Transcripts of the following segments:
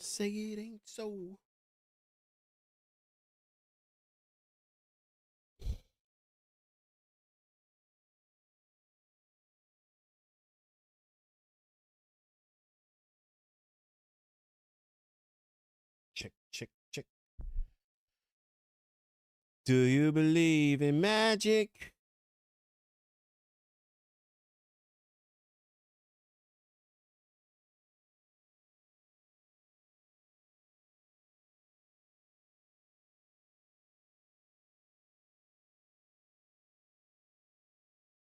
Say it ain't so. Check, check, check. Do you believe in magic?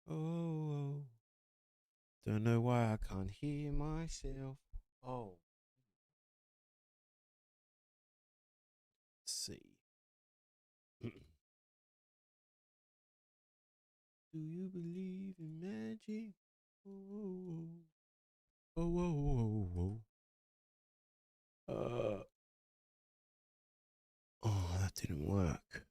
Oh, don't know why I can't hear myself. Oh, let's see. Do you believe in magic? Oh, oh, oh, oh, oh. Oh, that didn't work.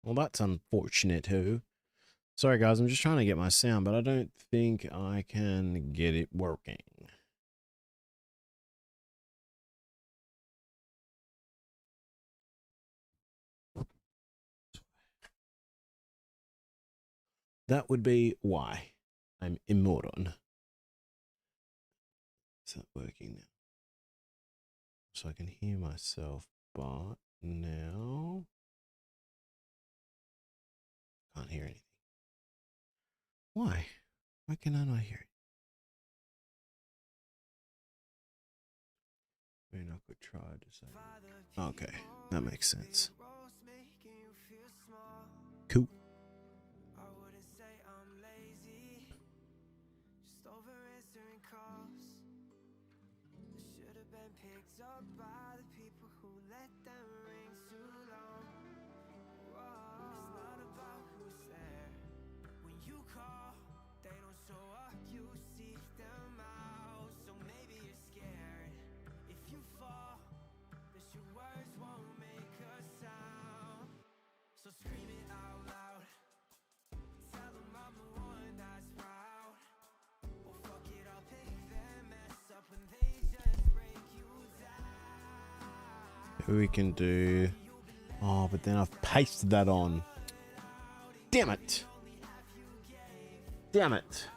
Well, that's unfortunate too. Sorry, guys, I'm just trying to get my sound, but I don't think I can get it working. That would be why I'm a moron. Is that working now? So I can hear myself, but now can't hear anything. Why? Why can I not hear it? I mean, I could try to say. Okay, that makes sense. Cool. We can do. Oh, but then I've pasted that on. Damn it. Damn it.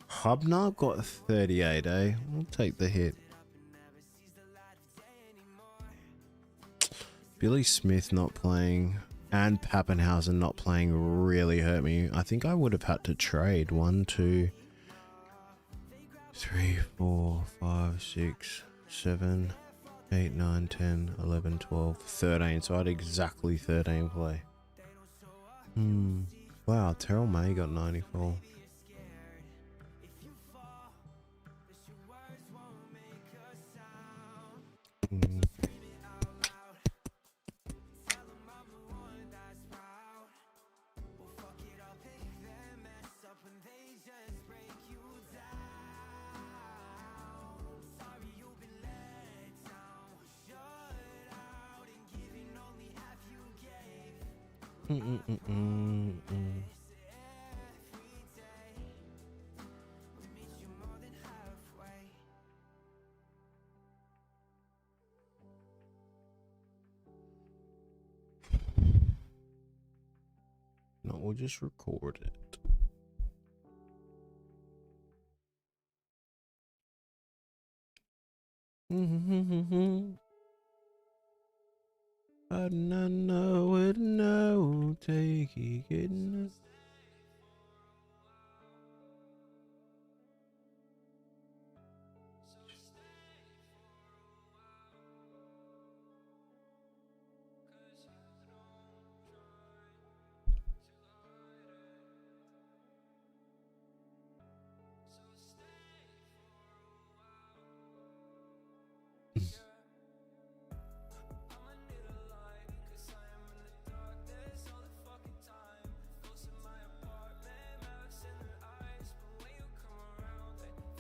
Hubnob got a 38, eh? We'll take the hit. Billy Smith not playing and Pappenhausen not playing really hurt me. I think I would have had to trade 1, 2, 3, 4, 5, 6, 7, 8, 9, 10, 11, 12, 13. So I had exactly 13 play. Wow, Terrell May got 94. No, we'll just record it. I don't know what no take it.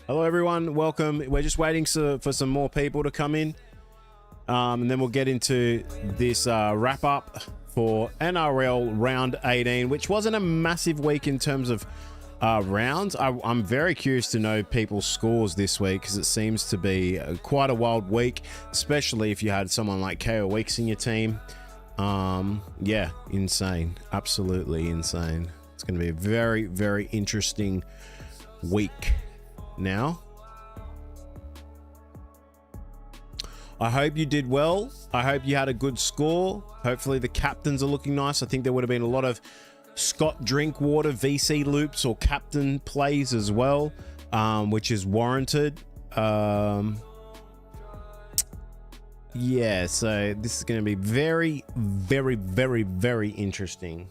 Hello, everyone. Welcome. We're just waiting for some more people to come in. And then we'll get into this wrap up for NRL round 18, which wasn't a massive week in terms of rounds. I'm very curious to know people's scores this week because it seems to be quite a wild week, especially if you had someone like Kaeo Weeks in your team. Yeah, insane. Absolutely insane. It's going to be a very, very interesting week now. I hope you did well. I hope you had a good score. Hopefully the captains are looking nice. I think there would have been a lot of Scott Drinkwater VC loops or captain plays as well, which is warranted. Yeah, so this is going to be very, very, very, very interesting.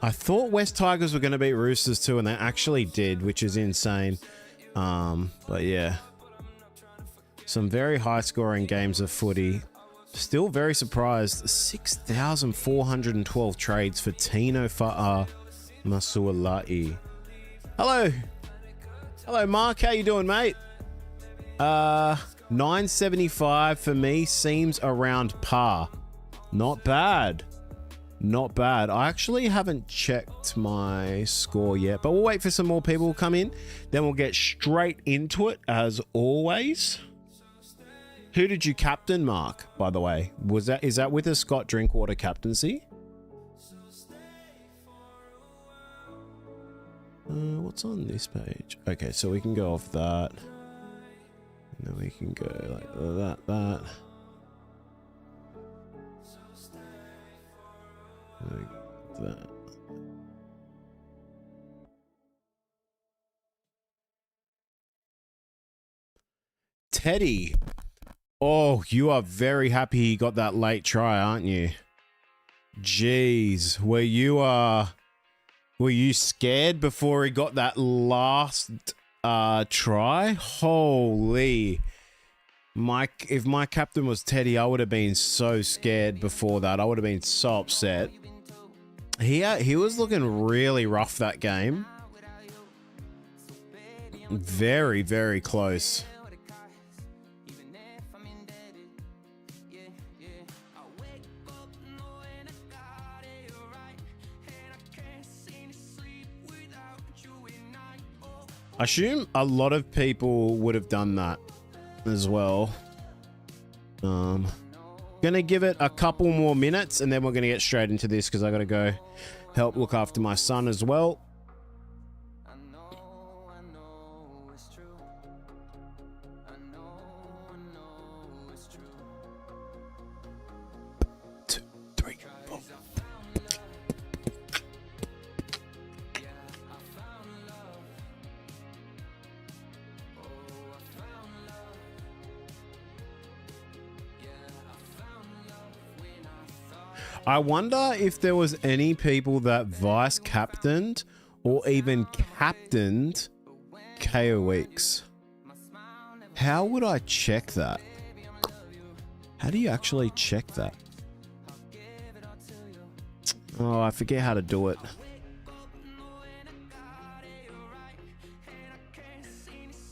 I thought West Tigers were going to beat Roosters too, and they actually did, which is insane. But yeah, some very high-scoring games of footy. Still very surprised. 6,412 trades for Tino Fa'a Masualai. Hello. Hello, Mark. How you doing, mate? 975 for me seems around par. Not bad. Not bad. I actually haven't checked my score yet, but we'll wait for some more people to come in. Then we'll get straight into it as always. Who did you captain, Mark, by the way? Is that with a Scott Drinkwater captaincy? What's on this page? Okay, so we can go off that. And then we can go like that. Like that. Teddy. Oh, you are very happy he got that late try, aren't you? Jeez, were you scared before he got that last try? Holy. If my captain was Teddy, I would have been so scared before that. I would have been so upset. He was looking really rough that game. Very, very close. I assume a lot of people would have done that as well. Gonna give it a couple more minutes and then we're gonna get straight into this because I gotta go help look after my son as well. I wonder if there was any people that vice captained or even captained Kaeo Weeks. How would I check that? How do you actually check that? Oh, I forget how to do it.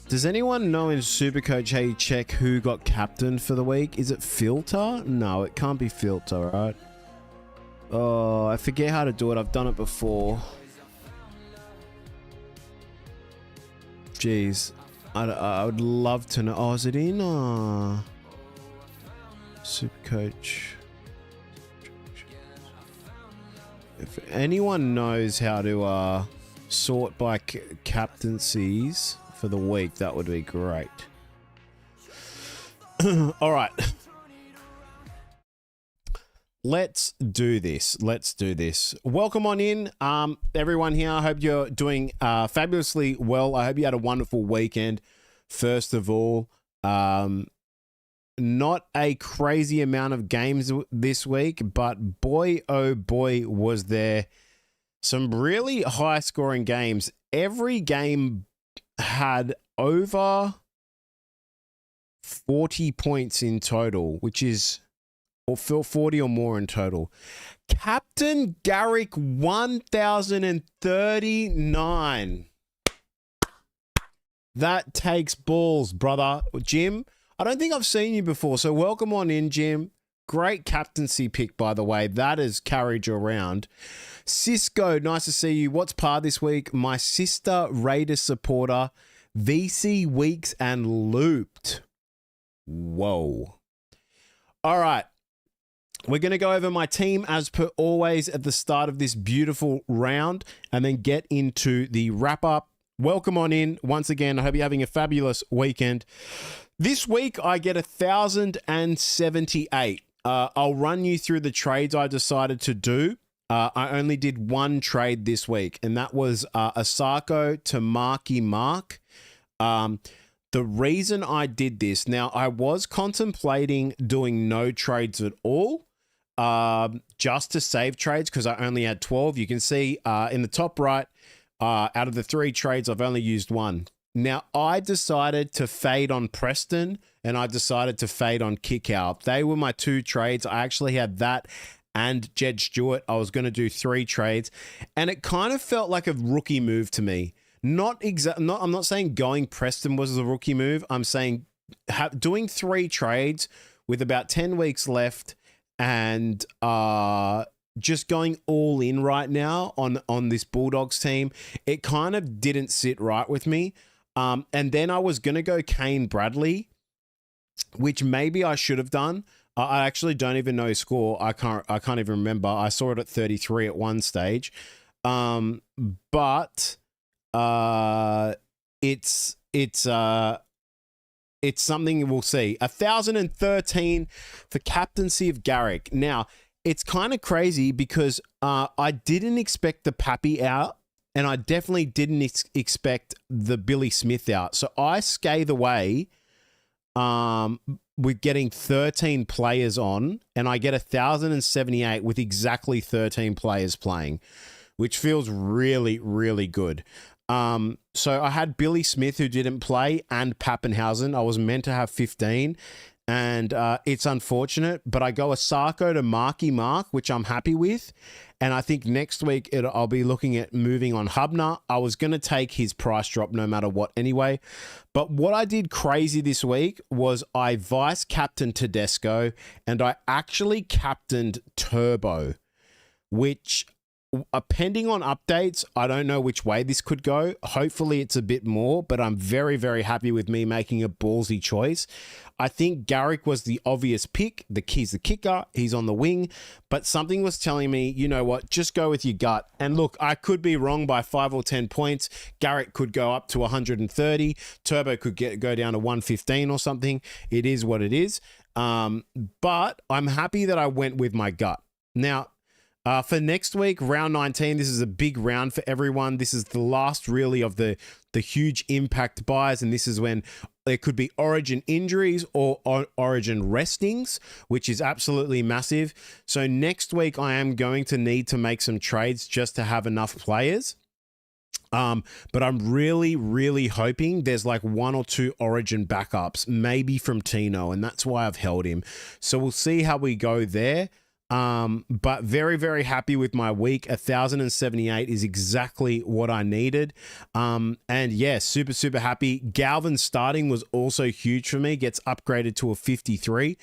Does anyone know in Supercoach how you check who got captained for the week? Is it filter? No, it can't be filter, right? Oh, I forget how to do it. I've done it before. Jeez. I would love to know. Oh, is it in Supercoach? If anyone knows how to sort by captaincies for the week, that would be great. All right. Let's do this. Let's do this. Welcome on in, everyone here. I hope you're doing fabulously well. I hope you had a wonderful weekend. First of all, not a crazy amount of games this week, but boy, oh boy, was there some really high-scoring games. Every game had over 40 points in total, which is or 40 or more in total. Captain Garrick 1039. That takes balls, brother. Jim, I don't think I've seen you before, so welcome on in, Jim. Great captaincy pick, by the way. That has carried you around. Cisco, nice to see you. What's par this week? My sister, Raiders supporter, VC Weeks and looped. Whoa. All right. We're going to go over my team as per always at the start of this beautiful round and then get into the wrap up. Welcome on in. Once again, I hope you're having a fabulous weekend. This week, I get 1,078. I'll run you through the trades I decided to do. I only did one trade this week, and that was Asako to Marky Mark. The reason I did this, now I was contemplating doing no trades at all, just to save trades because I only had 12. You can see in the top right, out of the 3 trades, I've only used one. Now, I decided to fade on Preston and I decided to fade on Kaeo. They were my 2 trades. I actually had that and Jed Stewart. I was going to do 3 trades and it kind of felt like a rookie move to me. I'm not saying going Preston was a rookie move. I'm saying doing 3 trades with about 10 weeks left and just going all in right now on this Bulldogs team, it kind of didn't sit right with me. And then I was going to go Kane Bradley, which maybe I should have done. I actually don't even know his score. I can't even remember. I saw it at 33 at one stage. But it's something we'll see. 1,013 for captaincy of Garrick. Now, it's kind of crazy because I didn't expect the Pappy out, and I definitely didn't expect the Billy Smith out. So I scathe away with getting 13 players on, and I get 1,078 with exactly 13 players playing, which feels really, really good. So I had Billy Smith who didn't play and Pappenhausen. I was meant to have 15. And it's unfortunate, but I go Asako to Marky Mark, which I'm happy with. And I think next week I'll be looking at moving on Hubner. I was going to take his price drop no matter what anyway. But what I did crazy this week was I vice captained Tedesco and I actually captained Turbo, which pending on updates, I don't know which way this could go. Hopefully it's a bit more, but I'm very, very happy with me making a ballsy choice. I think Garrick was the obvious pick. He's the kicker. He's on the wing. But something was telling me, you know what, just go with your gut. And look, I could be wrong by 5 or 10 points. Garrick could go up to 130. Turbo could go down to 115 or something. It is what it is. But I'm happy that I went with my gut. Now, for next week, round 19, this is a big round for everyone. This is the last really of the huge impact buys, and this is when there could be origin injuries or origin restings, which is absolutely massive. So next week, I am going to need to make some trades just to have enough players. But I'm really, really hoping there's like 1 or 2 origin backups, maybe from Tino, and that's why I've held him. So we'll see how we go there. But very, very happy with my week. 1,078 is exactly what I needed. And yeah, super, super happy. Galvin starting was also huge for me. Gets upgraded to a 53,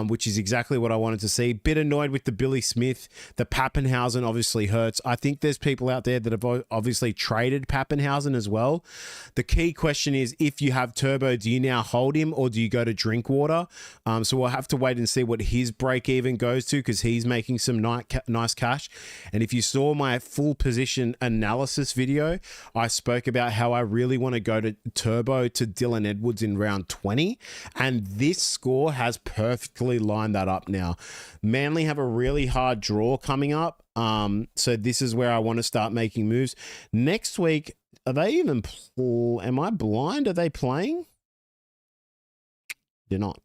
which is exactly what I wanted to see. Bit annoyed with the Billy Smith. The Pappenhausen obviously hurts. I think there's people out there that have obviously traded Pappenhausen as well. The key question is, if you have Turbo, do you now hold him or do you go to Drinkwater? So we'll have to wait and see what his break even goes to, because he's making some nice cash. And if you saw my full position analysis video, I spoke about how I really want to go to Turbo to Dylan Edwards in round 20, and this score has perfectly lined that up now. Manly have a really hard draw coming up, so this is where I want to start making moves. Next week, are they even am I blind? Are they playing? They're not.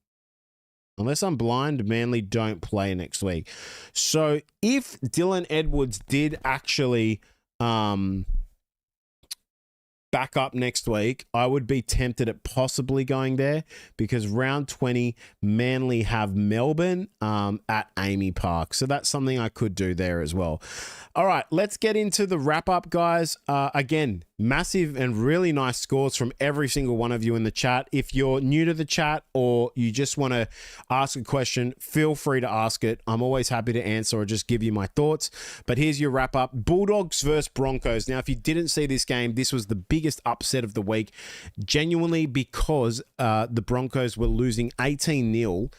Unless I'm blind, Manly don't play next week. So if Dylan Edwards did actually back up next week, I would be tempted at possibly going there because round 20, Manly have Melbourne at Amy Park. So that's something I could do there as well. All right, let's get into the wrap up, guys. Again, massive and really nice scores from every single one of you in the chat. If you're new to the chat or you just want to ask a question, feel free to ask it. I'm always happy to answer or just give you my thoughts. But here's your wrap up. Bulldogs versus Broncos. Now, if you didn't see this game, this was the biggest upset of the week, genuinely because the Broncos were losing 18-0.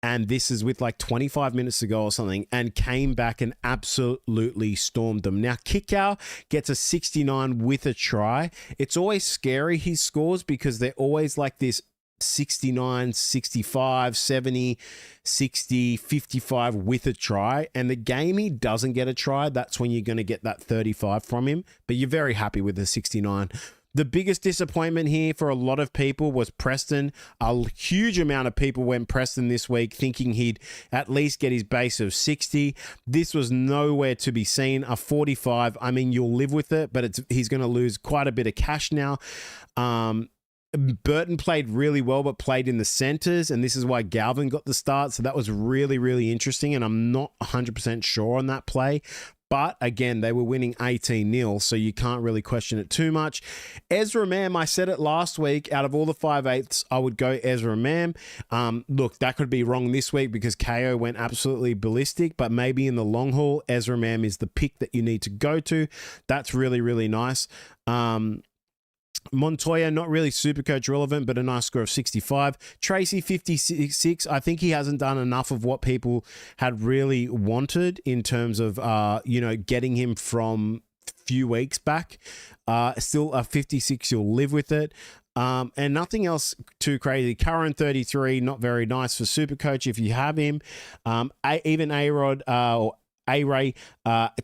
And this is with like 25 minutes to go or something, and came back and absolutely stormed them. Now, Kaeo gets a 69 with a try. It's always scary, his scores, because they're always like this 69, 65, 70, 60, 55 with a try. And the game he doesn't get a try, that's when you're going to get that 35 from him. But you're very happy with the 69. The biggest disappointment here for a lot of people was Preston. A huge amount of people went Preston this week thinking he'd at least get his base of 60. This was nowhere to be seen. A 45, I mean, you'll live with it, but he's going to lose quite a bit of cash now. Burton played really well, but played in the centres, and this is why Galvin got the start. So that was really, really interesting, and I'm not 100% sure on that play. But again, they were winning 18-0, so you can't really question it too much. Ezra Mam, I said it last week, out of all the 5/8, I would go Ezra Mam. Look, that could be wrong this week because Kaeo went absolutely ballistic, but maybe in the long haul, Ezra Mam is the pick that you need to go to. That's really, really nice. Montoya, not really Supercoach relevant, but a nice score of 65. Tracy, 56. I think he hasn't done enough of what people had really wanted in terms of, getting him from few weeks back. Still a 56, you'll live with it. And nothing else too crazy. Curran, 33, not very nice for Supercoach if you have him. Even A-Rod or A-Ray,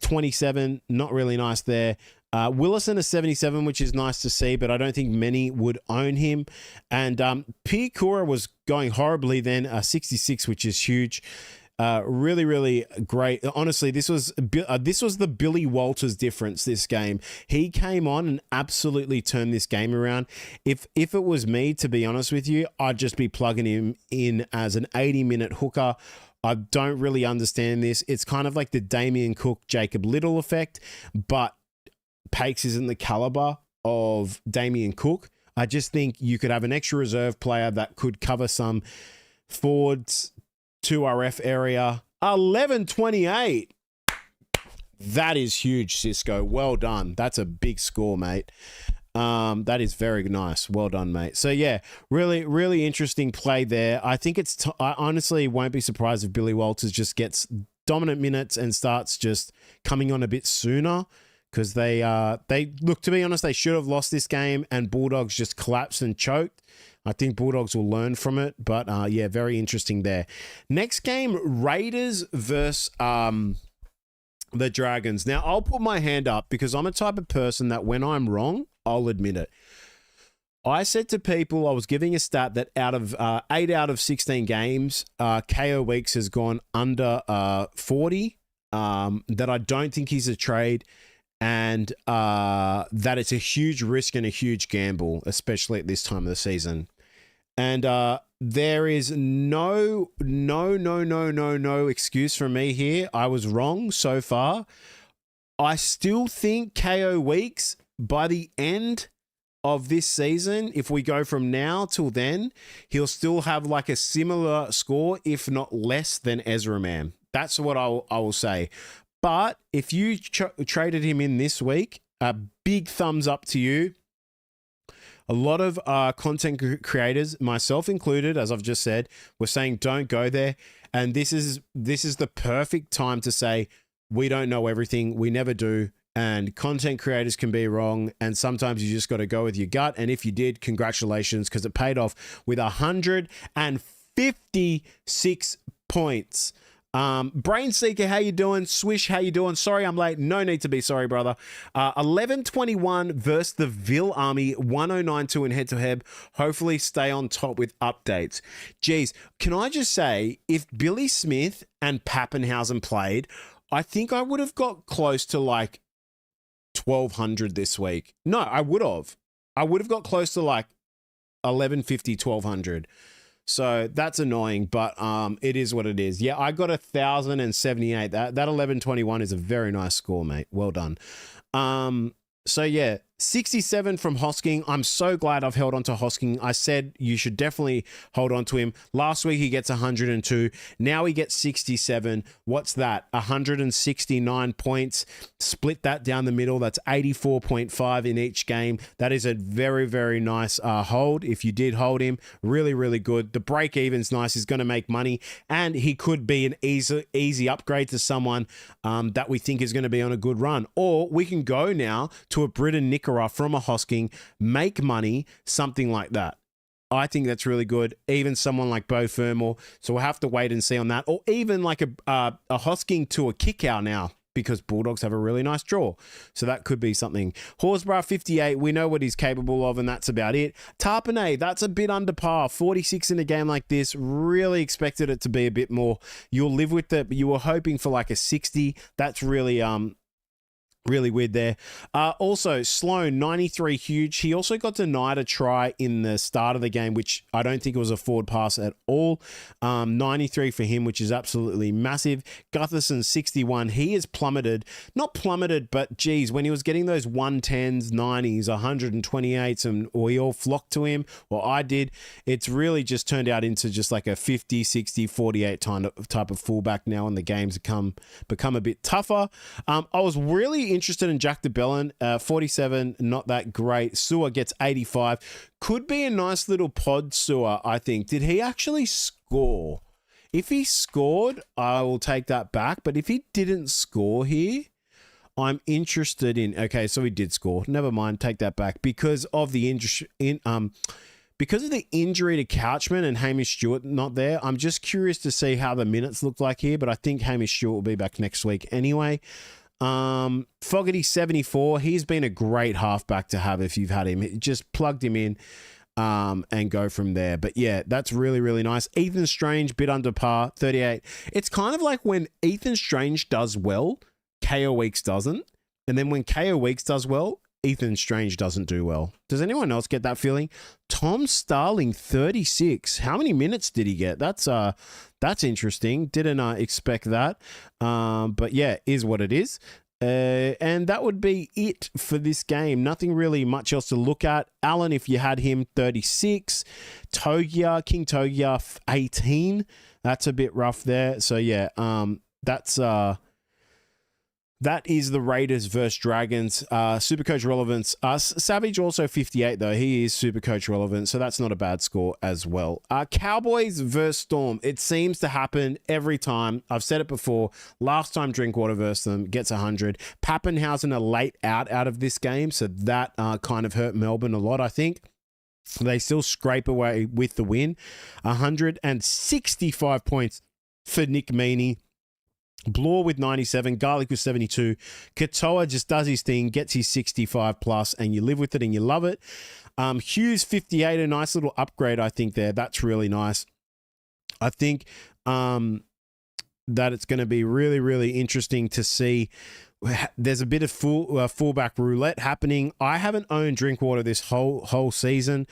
27, not really nice there. Willison is 77, which is nice to see, but I don't think many would own him. And P. Kura was going horribly then, 66, which is huge. Really, really great. Honestly, this was the Billy Walters difference this game. He came on and absolutely turned this game around. If it was me, to be honest with you, I'd just be plugging him in as an 80-minute hooker. I don't really understand this. It's kind of like the Damien Cook, Jacob Little effect, but Pakes isn't the caliber of Damien Cook. I just think you could have an extra reserve player that could cover some forwards, 2RF area. 11-28. That is huge, Cisco. Well done. That's a big score, mate. That is very nice. Well done, mate. So yeah, really, really interesting play there. I think I honestly won't be surprised if Billy Walters just gets dominant minutes and starts just coming on a bit sooner. Because they look, to be honest, they should have lost this game and Bulldogs just collapsed and choked. I think Bulldogs will learn from it, but yeah, very interesting there. Next game, Raiders versus the Dragons. Now, I'll put my hand up because I'm a type of person that when I'm wrong, I'll admit it. I said to people, I was giving a stat that out of 8 out of 16 games, Kaeo Weeks has gone under 40, that I don't think he's a trade. And that it's a huge risk and a huge gamble, especially at this time of the season. And there is no excuse from me here. I was wrong so far. I still think Kaeo Weeks, by the end of this season, if we go from now till then, he'll still have like a similar score, if not less than Ezra Mam. That's what I will say. But if you traded him in this week, a big thumbs up to you. A lot of content creators, myself included, as I've just said, were saying don't go there. And this is the perfect time to say we don't know everything. We never do. And content creators can be wrong. And sometimes you just got to go with your gut. And if you did, congratulations, because it paid off with 156 points. Brain Seeker, how you doing? Swish, how you doing? Sorry I'm late. No need to be sorry, brother. 11-21 versus the Ville Army, 109-2 in head-to-head. Hopefully stay on top with updates. Geez, can I just say, if Billy Smith and Pappenhausen played, I think I would have got close to like 1,200 this week. No, I would have. I would have got close to like 1150, 1200. So that's annoying, but it is what it is. Yeah, I got 1078. That 1121 is a very nice score, mate. Well done. So yeah, 67 from Hosking. I'm so glad I've held on to Hosking. I said you should definitely hold on to him. Last week he gets 102. Now he gets 67. What's that? 169 points. Split that down the middle. That's 84.5 in each game. That is a very, very nice hold. If you did hold him, really, really good. The break even's nice. He's going to make money, and he could be an easy upgrade to someone that we think is going to be on a good run. Or we can go now to a Britain Nickera from a Hosking, make money, something like that. I think that's really good. Even someone like Bo Fermor. So we'll have to wait and see on that. Or even like a Hosking to a Kaeo now, because Bulldogs have a really nice draw. So that could be something. Horsburgh 58, we know what he's capable of, and that's about it. Tarpanay, that's a bit under par. 46 in a game like this. Really expected it to be a bit more. You'll live with it, but you were hoping for like a 60. That's really really weird there. Also, Sloan, 93, huge. He also got denied a try in the start of the game, which I don't think it was a forward pass at all. 93 for him, which is absolutely massive. Gutherson, 61. He has plummeted. Not plummeted, but geez, when he was getting those 110s, 90s, 128s, and we all flocked to him, or I did, it's really just turned out into just like a 50, 60, 48 type of fullback now, and the games become a bit tougher. I was really interested in Jack DeBellin, 47, not that great. Sewer gets 85. Could be a nice little pod, Sewer, I think. Did he actually score? If he scored, I will take that back. But if he didn't score here, I'm interested in... Okay, so he did score. Never mind, take that back. Because of the because of the injury to Couchman and Hamish Stewart not there, I'm just curious to see how the minutes look like here. But I think Hamish Stewart will be back next week anyway. Fogarty 74, he's been a great halfback to have if you've had him. Just plugged him in and go from there. But yeah, that's really, really nice. Ethan Strange, bit under par, 38. It's kind of like when Ethan Strange does well, Kaeo Weeks doesn't. And then when Kaeo Weeks does well, Ethan Strange doesn't do well. Does anyone else get that feeling? Tom Starling, 36. How many minutes did he get? That's interesting. Didn't expect that. But yeah, is what it is. And that would be it for this game. Nothing really much else to look at. Allen, if you had him, 36. Togia, King Togia, 18. That's a bit rough there. So yeah, that is the Raiders versus Dragons. Supercoach relevance. Savage also 58 though. He is Supercoach relevant, so that's not a bad score as well. Cowboys versus Storm. It seems to happen every time. I've said it before. Last time Drinkwater versus them gets 100. Pappenhausen a late out of this game, so that kind of hurt Melbourne a lot, I think. They still scrape away with the win. 165 points for Nick Meaney. Bloor with 97, Garlic with 72. Katoa just does his thing, gets his 65 plus, and you live with it and you love it. Hughes 58, a nice little upgrade, I think there. That's really nice. I think that it's going to be really, really interesting to see. There's a bit of fullback roulette happening. I haven't owned Drinkwater this whole season.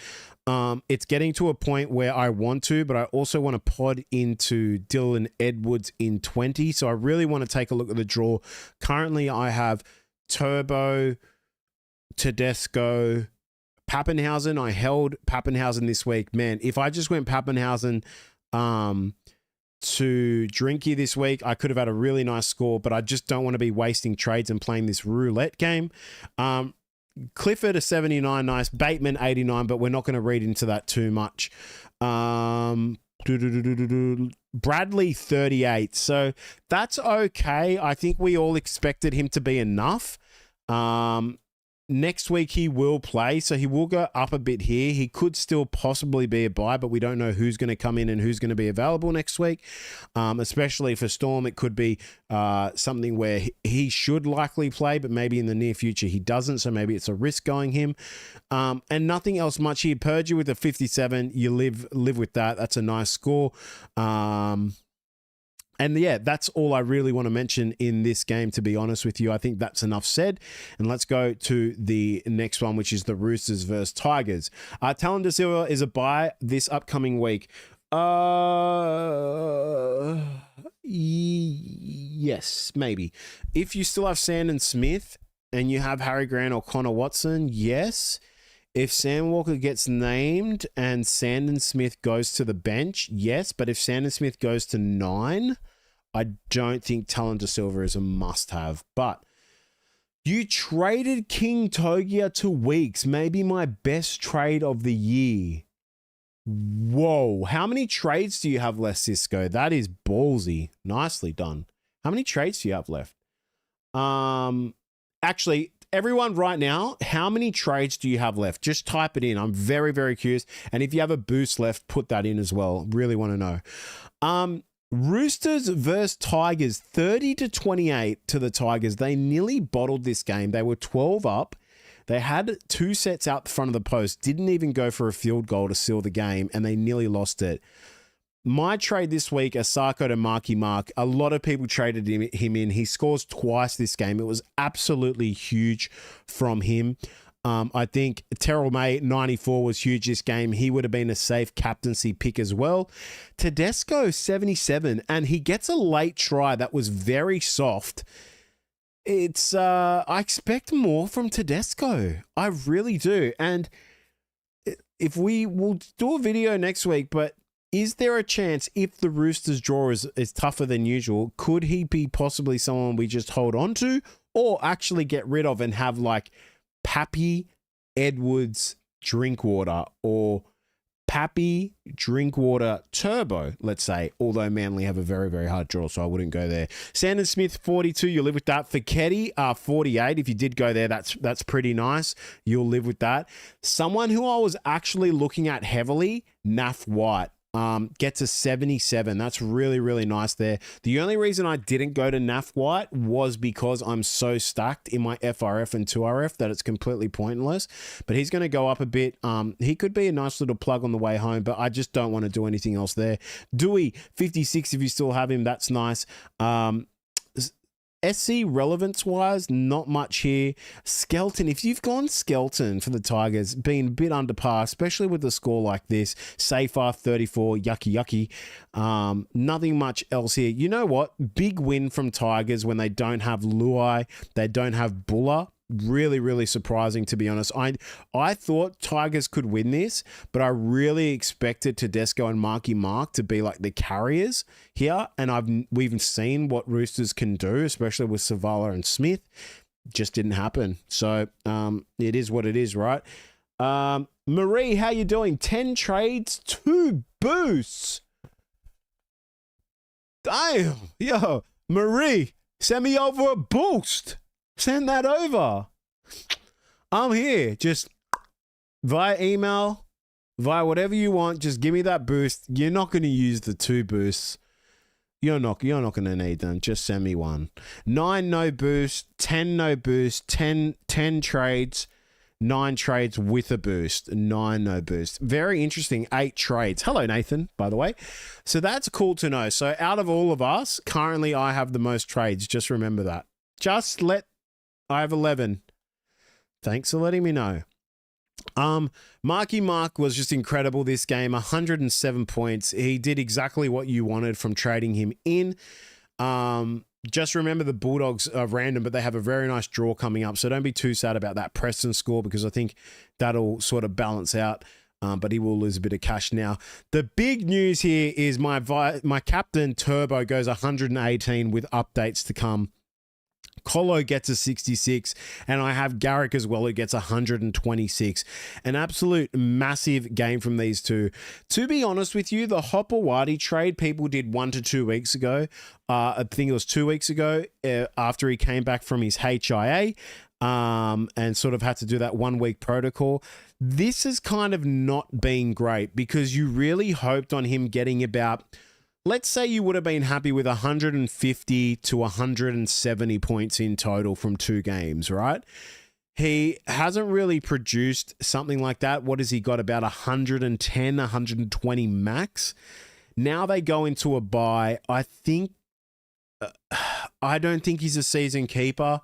It's getting to a point where I want to, but I also want to pod into Dylan Edwards in 20. So I really want to take a look at the draw. Currently, I have Turbo, Tedesco, Pappenhausen. I held Pappenhausen this week. Man, if I just went Pappenhausen to Drinky this week, I could have had a really nice score, but I just don't want to be wasting trades and playing this roulette game. Clifford a 79, nice. Bateman 89, but we're not going to read into that too much. Bradley 38, so that's okay. I think we all expected him to be enough. Next week he will play, so he will go up a bit here. He could still possibly be a buy, but we don't know who's going to come in and who's going to be available next week. Especially for Storm, it could be something where he should likely play, but maybe in the near future he doesn't, so maybe it's a risk going him. And nothing else much here. Purdy with a 57, you live with that. That's a nice score. And yeah, that's all I really want to mention in this game, to be honest with you. I think that's enough said. And let's go to the next one, which is the Roosters versus Tigers. Talon De Silva is a buy this upcoming week. Yes, maybe. If you still have Sandon Smith and you have Harry Grant or Connor Watson, yes. If Sam Walker gets named and Sandon Smith goes to the bench, yes. But if Sandon Smith goes to 9, I don't think Talon De Silva is a must-have. But you traded King Togia to Weeks, maybe my best trade of the year. Whoa. How many trades do you have left, Cisco? That is ballsy. Nicely done. How many trades do you have left? Actually, everyone right now, how many trades do you have left? Just type it in. I'm very, very curious. And if you have a boost left, put that in as well. Really want to know. Roosters versus Tigers, 30-28 to the Tigers. They nearly bottled this game. They were 12 up. They had 2 sets out the front of the post, didn't even go for a field goal to seal the game, and they nearly lost it. My trade this week, Asako to Marky Mark, a lot of people traded him in. He scores twice this game. It was absolutely huge from him. I think Terrell May, 94, was huge this game. He would have been a safe captaincy pick as well. Tedesco, 77, and he gets a late try that was very soft. It's I expect more from Tedesco. I really do. And if we'll do a video next week, but is there a chance if the Roosters draw is tougher than usual, could he be possibly someone we just hold on to or actually get rid of and have like Pappy, Edwards, Drinkwater, or Pappy, Drinkwater, Turbo, let's say, although Manly have a very, very hard draw, so I wouldn't go there. Sandon Smith, 42, you'll live with that. Feketi, 48, if you did go there, that's pretty nice. You'll live with that. Someone who I was actually looking at heavily, Naf White. Gets a 77. That's really, really nice there. The only reason I didn't go to Naf White was because I'm so stacked in my FRF and 2RF that it's completely pointless. But he's going to go up a bit. He could be a nice little plug on the way home, but I just don't want to do anything else there. Dewey, 56, if you still have him, that's nice. SC relevance-wise, not much here. Skelton, if you've gone Skelton for the Tigers, been a bit under par, especially with a score like this. Safer, 34, yucky. Nothing much else here. You know what? Big win from Tigers when they don't have Luai, they don't have Buller. Really, really surprising, to be honest. I thought Tigers could win this, but I really expected Tedesco and Marky Mark to be like the carriers here, and we've seen what Roosters can do, especially with Savala and Smith. Just didn't happen. So it is what it is, right? Marie, how you doing? 10 trades, 2 boosts. Damn, yo, Marie, send me over a boost. Send that over. I'm here. Just via email, via whatever you want. Just give me that boost. You're not going to use the 2 boosts. You're not going to need them. Just send me 1. 9 no boost, 10 no boost, 10 trades, 9 trades with a boost, 9 no boost. Very interesting. 8 trades. Hello, Nathan, by the way. So that's cool to know. So out of all of us, currently I have the most trades. Just remember that. I have 11. Thanks for letting me know. Marky Mark was just incredible this game. 107 points. He did exactly what you wanted from trading him in. Just remember the Bulldogs are random, but they have a very nice draw coming up. So don't be too sad about that Preston score because I think that'll sort of balance out. But he will lose a bit of cash now. The big news here is my captain Turbo goes 118 with updates to come. Colo gets a 66, and I have Garrick as well, who gets 126. An absolute massive game from these two. To be honest with you, the Hopewadi trade people did 1 to 2 weeks ago. I think it was 2 weeks ago after he came back from his HIA and sort of had to do that 1 week protocol. This has kind of not been great because you really hoped on him getting about... Let's say you would have been happy with 150 to 170 points in total from 2 games, right? He hasn't really produced something like that. What has he got? About 110, 120 max. Now they go into a bye. I think I don't think he's a season keeper.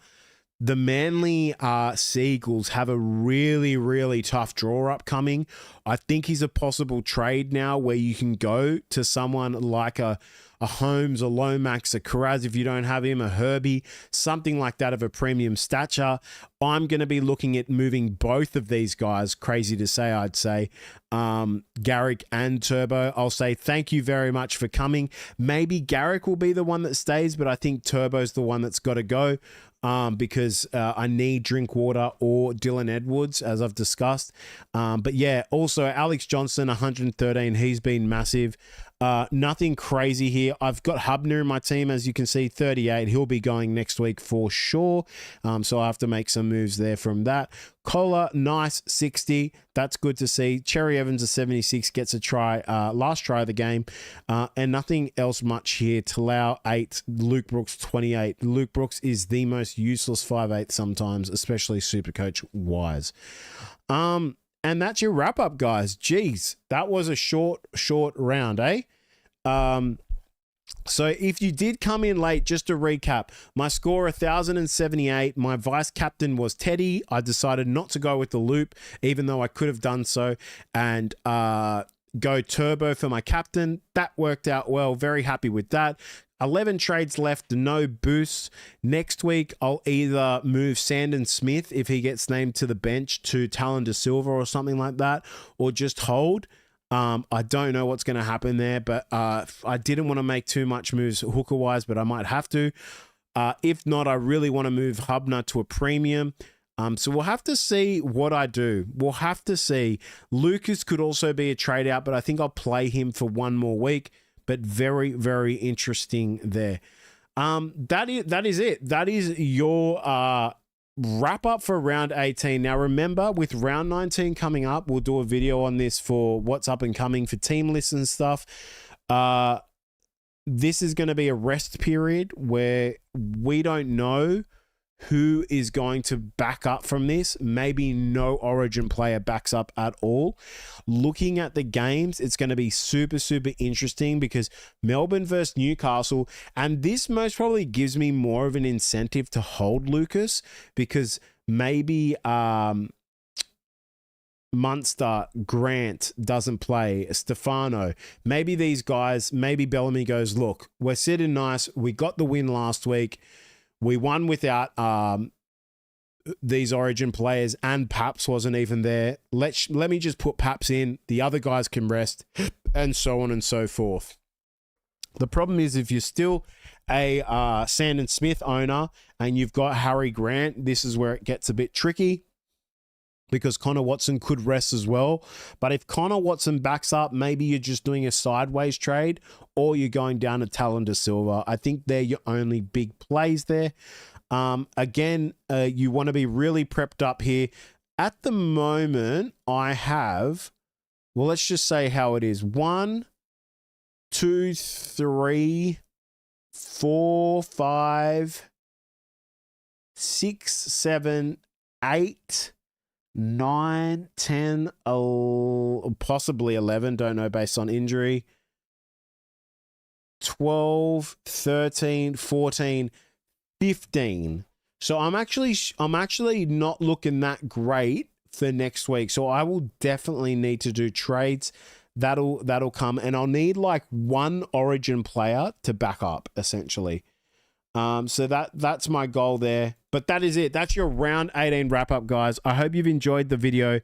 The Manly Seagulls have a really, really tough draw upcoming. I think he's a possible trade now where you can go to someone like a Holmes, a Lomax, a Carraz if you don't have him, a Herbie, something like that of a premium stature. I'm going to be looking at moving both of these guys. Crazy to say, I'd say. Garrick and Turbo. I'll say thank you very much for coming. Maybe Garrick will be the one that stays, but I think Turbo's the one that's got to go. Because I need Drinkwater or Dylan Edwards, as I've discussed. But yeah, also Alex Johnson, 113. He's been massive. Nothing crazy here. I've got Hubner in my team, as you can see, 38. He'll be going next week for sure. So I have to make some moves there from that. Kohler, nice, 60. That's good to see. Cherry Evans, a 76, gets a try, last try of the game. And nothing else much here. Talau, 8. Luke Brooks, 28. Luke Brooks is the most useless 5'8" sometimes, especially Supercoach-wise. And that's your wrap-up, guys. Jeez, that was a short round, eh? So if you did come in late, just to recap, my score 1,078. My vice captain was Teddy. I decided not to go with the loop, even though I could have done so, and go Turbo for my captain. That worked out well. Very happy with that. 11 trades left, no boosts. Next week, I'll either move Sandon Smith if he gets named to the bench to Talon De Silva or something like that, or just hold. I don't know what's going to happen there, but I didn't want to make too much moves hooker-wise, but I might have to. If not, I really want to move Hubner to a premium. So we'll have to see what I do. We'll have to see. Lucas could also be a trade out, but I think I'll play him for one more week. But very, very interesting there. That is it. That is your wrap up for round 18. Now remember, with round 19 coming up, we'll do a video on this for what's up and coming for team lists and stuff. This is going to be a rest period where we don't know who is going to back up from this. Maybe no Origin player backs up at all. Looking at the games, it's going to be super, super interesting because Melbourne versus Newcastle, and this most probably gives me more of an incentive to hold Lucas because maybe Munster, Grant doesn't play, Stefano, maybe these guys, maybe Bellamy goes, look, we're sitting nice. We got the win last week. We won without these Origin players, and Paps wasn't even there. Let me just put Paps in. The other guys can rest, and so on and so forth. The problem is if you're still a Sandon Smith owner and you've got Harry Grant, this is where it gets a bit tricky because Connor Watson could rest as well. But if Connor Watson backs up, maybe you're just doing a sideways trade or you're going down to Talon De Silva. I think they're your only big plays there. Again, you want to be really prepped up here. At the moment, I have, well, let's just say how it is. 1, 2, 3, 4, 5, 6, 7, 8, 9, 10, possibly 11, don't know based on injury. 12, 13, 14, 15. So I'm actually not looking that great for next week. So I will definitely need to do trades. That'll come, and I'll need like one Origin player to back up essentially. So that's my goal there. But that is it. That's your round 18 wrap up, guys. I hope you've enjoyed the video.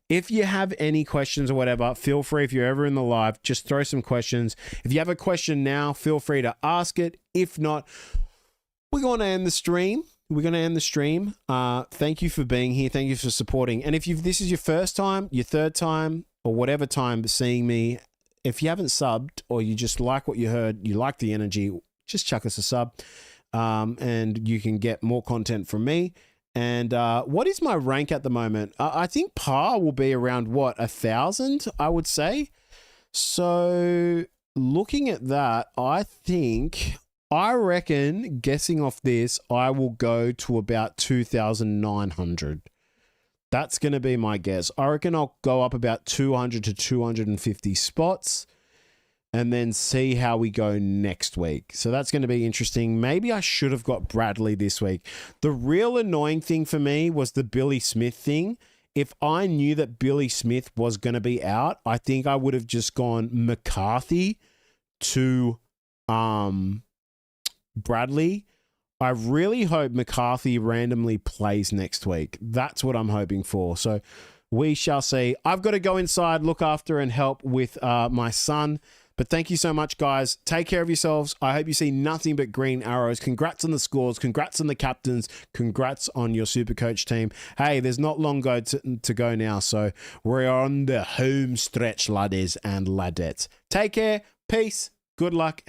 If you have any questions or whatever, feel free, if you're ever in the live, just throw some questions. If you have a question now, feel free to ask it. If not, we're going to end the stream. Thank you for being here. Thank you for supporting. And if this is your first time, your third time, or whatever time seeing me, if you haven't subbed or you just like what you heard, you like the energy, just chuck us a sub. And you can get more content from me. And what is my rank at the moment? I think par will be around, 1,000, I would say. So looking at that, I reckon, guessing off this, I will go to about 2,900. That's going to be my guess. I reckon I'll go up about 200 to 250 spots. and then see how we go next week. So that's going to be interesting. Maybe I should have got Bradley this week. The real annoying thing for me was the Billy Smith thing. If I knew that Billy Smith was going to be out, I think I would have just gone McCarthy to Bradley. I really hope McCarthy randomly plays next week. That's what I'm hoping for. So we shall see. I've got to go inside, look after and help with my son. But thank you so much, guys. Take care of yourselves. I hope you see nothing but green arrows. Congrats on the scores. Congrats on the captains. Congrats on your Supercoach team. Hey, there's not long to go now. So we're on the home stretch, laddies and ladettes. Take care. Peace. Good luck. And